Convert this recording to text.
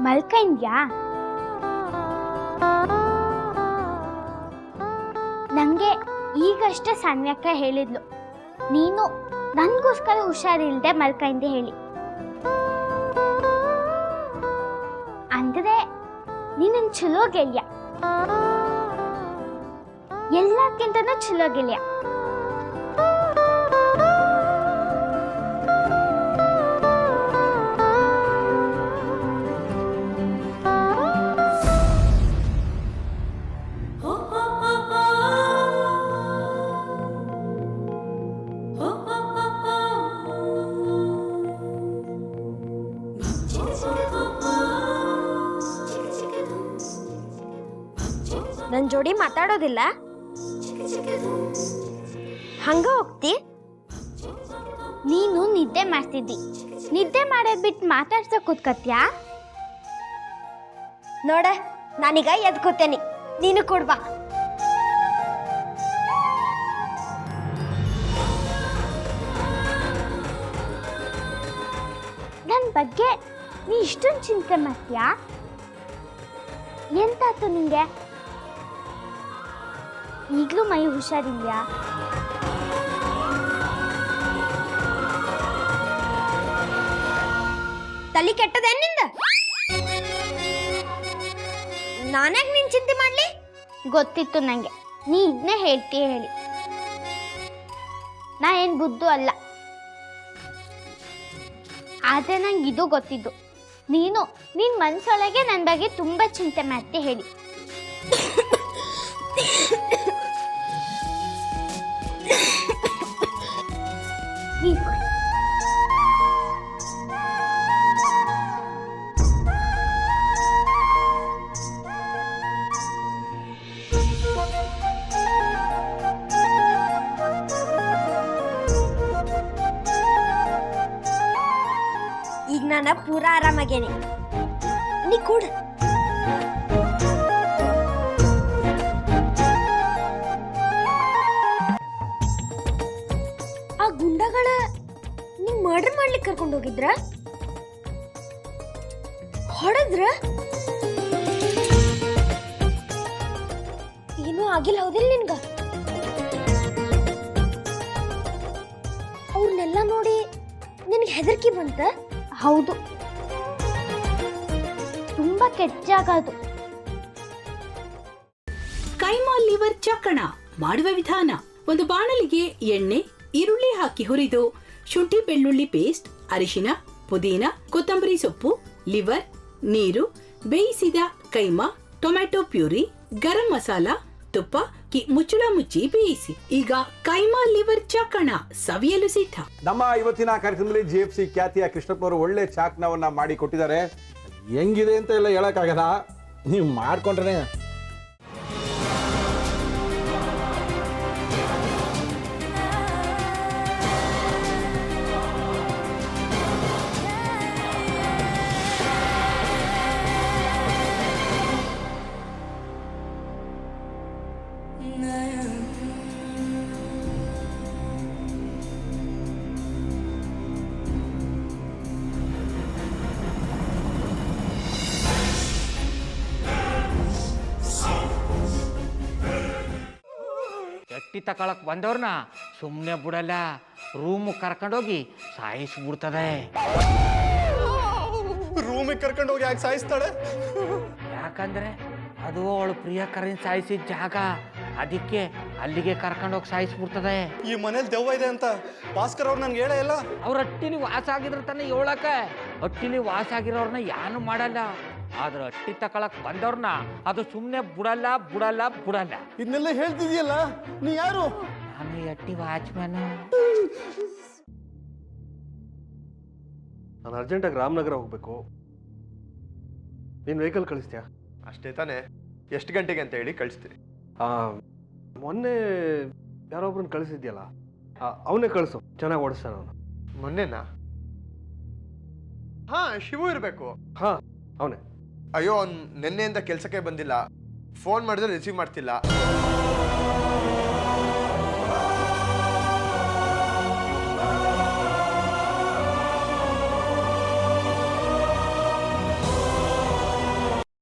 ಮಲ್ಕಂಡ್ಯಾ? ನಂಗೆ ಈಗಷ್ಟೇ ಸನ್ಯಕ್ಕ ಹೇಳಿದ್ಲು, ನೀನು ನನ್ಗೋಸ್ಕರ ಹುಷಾರಿಲ್ದೆ ಮಲ್ಕಂಡೆ ಹೇಳಿ. ಅಂದ್ರೆ ನೀನನ್ ಚಲೋ ಗೆಳೆಯ, ಎಲ್ಲಕ್ಕಿಂತನೂ ಚಲೋ ಗೆಳೆಯ. ನನ್ ಜೋಡಿ ಮಾತಾಡೋದಿಲ್ಲ, ಹಂಗ ಹೋಗ್ತಿ? ನೀನು ನಿದ್ದೆ ಮಾಡ್ತಿದ್ದಿ, ನಿದ್ದೆ ಮಾಡೋದ್ ಬಿಟ್ಟು ಮಾತಾಡ್ಸೋ ಕೂತ್ಕತ್ಯಾ? ನೋಡ, ನಾನೀಗ ಎದ್ ಕೂತೇನಿ, ನೀನು ಕೊಡ್ಬಾ. ನನ್ ಬಗ್ಗೆ ನೀ ಇಷ್ಟೊಂದು ಚಿಂತೆ ಮಾಡ್ತೀಯಾ? ಎಂತಾತು ನಿಂಗೆ? ಈಗಲೂ ಮೈ ಹುಷಾರಿಲ್ಯಾ? ತಲೆ ಕೆಟ್ಟದೇನ್ ನಿಂದ? ನಾನ್ಯಾಕ್ ನಿನ್ ಚಿಂತೆ ಮಾಡ್ಲಿ? ಗೊತ್ತಿತ್ತು ನಂಗೆ ನೀ ಇದನ್ನೇ ಹೇಳ್ತೀಯ ಹೇಳಿ. ನಾ ಏನ್ ಬುದ್ಧು ಅಲ್ಲ, ಆದ್ರೆ ನಂಗೆ ಇದು ಗೊತ್ತಿದ್ದು, ನಿನ್ ಮನ್ಸೊಳಗೆ ನನ್ನ ಬಗ್ಗೆ ತುಂಬಾ ಚಿಂತೆ ಮಾಡ್ತಿ ಹೇಳಿ. ಈಗ ನಾನು ಪೂರಾ ಆರಾಮಾಗೇನಿ, ನೀ ಕೂಡ. ಆ ಗುಂಡಗಳ ನಿಂಗ್ ಮರ್ಡರ್ ಮಾಡ್ಲಿಕ್ಕೆ ಕರ್ಕೊಂಡು ಹೋಗಿದ್ರ? ಹೊಡೆದ್ರ? ಏನೂ ಆಗಿಲ್ಲ ಹೌದಿಲ್ಲ ನಿನ್ಗ? ಅವ್ರನ್ನೆಲ್ಲ ನೋಡಿ ನಿನಗೆ ಹೆದರಿಕೆ ಬಂತ? ಹೌದು, ತುಂಬಾ ಕೆಟ್ಟ ಜಾಗ ಅದು. ಕೈಮಾ ಲಿವರ್ ಚಕ್ಕಣ ಮಾಡುವ ವಿಧಾನ: ಒಂದು ಬಾಣಲಿಗೆ ಎಣ್ಣೆ, ಈರುಳ್ಳಿ ಹಾಕಿ ಹುರಿದು ಶುಂಠಿ ಬೆಳ್ಳುಳ್ಳಿ ಪೇಸ್ಟ್, ಅರಿಶಿನ, ಪುದೀನ, ಕೊತ್ತಂಬರಿ ಸೊಪ್ಪು, ಲಿವರ್, ನೀರು, ಬೇಯಿಸಿದ ಕೈಮಾ, ಟೊಮ್ಯಾಟೊ ಪ್ಯೂರಿ, ಗರಂ ಮಸಾಲ, ತುಪ್ಪ ಮುಚ್ಚಳ ಮುಚ್ಚಿ ಬೇಯಿಸಿ. ಈಗ ಕೈಮಾ ಲಿವರ್ ಚಾಕಣ ಸವಿಯಲು ಸಿದ್ಧ. ನಮ್ಮ ಇವತ್ತಿನ ಕಾರ್ಯಕ್ರಮದಲ್ಲಿ GFC ಖ್ಯಾತಿಯ ಕೃಷ್ಣಪ್ಪನವರು ಒಳ್ಳೆ ಚಾಕ್ನವನ್ನ ಮಾಡಿ ಕೊಟ್ಟಿದ್ದಾರೆ. ಹೆಂಗಿದೆ ಅಂತ ಎಲ್ಲ ಹೇಳಕ್ಕಾಗಲ್ಲ, ನೀವು ಮಾಡ್ಕೊಂಡ್ರೆ. ಎಟ್ಟಿ ತಕೊಳಕ್ ಬಂದವ್ರನ್ನ ಸುಮ್ಮನೆ ಬಿಡಲ್ಲ, ರೂಮ್ ಕರ್ಕೊಂಡೋಗಿ ಸಾಯಿಸ್ಬಿಡ್ತದೆ. ರೂಮಿಗೆ ಕರ್ಕೊಂಡೋಗಿ ಯಾಕೆ ಸಾಯಿಸ್ತಾಳೆ? ಯಾಕಂದ್ರೆ ಅದು ಅವಳು ಪ್ರಿಯಕರನ್ ಸಾಯಿಸಿದ ಜಾಗ, ಅದಕ್ಕೆ ಅಲ್ಲಿಗೆ ಕರ್ಕೊಂಡೋಗಿ ಸಾಯಿಸ್ಬಿಡ್ತದೆ. ಈ ಮನೇಲಿ ದೆವ್ವ ಇದೆ ಅಂತ ಭಾಸ್ಕರ್ ಅವ್ರು ನನ್ಗೆ ಹೇಳೇ ಇಲ್ಲ. ಅವ್ರ ಹಟ್ಟಿಲಿ ವಾಸ ಆಗಿದ್ರ ತಾನೆ ಹೇಳಕ. ಹಟ್ಟಿಲಿ ವಾಸ ಆಗಿರೋರ್ನ ಯಾನು ಮಾಡಲ್ಲ, ಆದ್ರೆ ಹಟ್ಟಿ ತಕೊಳಕ್ ಬಂದವ್ರನ್ನ ಅದು ಸುಮ್ಮನೆ ಬಿಡಲ್ಲ. ಇದನ್ನೆಲ್ಲ ಹೇಳ್ತಿದ್ಯಲ್ಲ, ನೀ ಯಾರು? ನಾನು ಎಟ್ಟಿ ವಾಚ್ಮ್ಯಾನು. ನಾನು ಅರ್ಜೆಂಟಾಗಿ ರಾಮನಗರ ಹೋಗ್ಬೇಕು. ನೀನು ವೆಹಿಕಲ್ ಕಳಿಸ್ತೀಯಾ? ಅಷ್ಟೇ ತಾನೇ, ಎಷ್ಟು ಗಂಟೆಗೆ ಅಂತ ಹೇಳಿ ಕಳಿಸ್ತೀನಿ. ಮೊನ್ನೆ ಯಾರೊಬ್ರನ್ನ ಕಳಿಸಿದ್ಯಲ್ಲ, ಅವನೇ ಕಳಿಸು, ಚೆನ್ನಾಗಿ ಓಡಿಸ್ತಾನೆ ಅವನು. ಮೊನ್ನೆನಾ? ಹಾ, ಶಿವು ಇರಬೇಕು. ಹಾ, ಅವನೇ. ಅಯ್ಯೋ, ಅವ್ನು ನಿನ್ನೆಯಿಂದ ಕೆಲಸಕ್ಕೆ ಬಂದಿಲ್ಲ. ಫೋನ್ ಮಾಡಿದ್ರೆ ರಿಸೀವ್ ಮಾಡ್ತಿಲ್ಲ.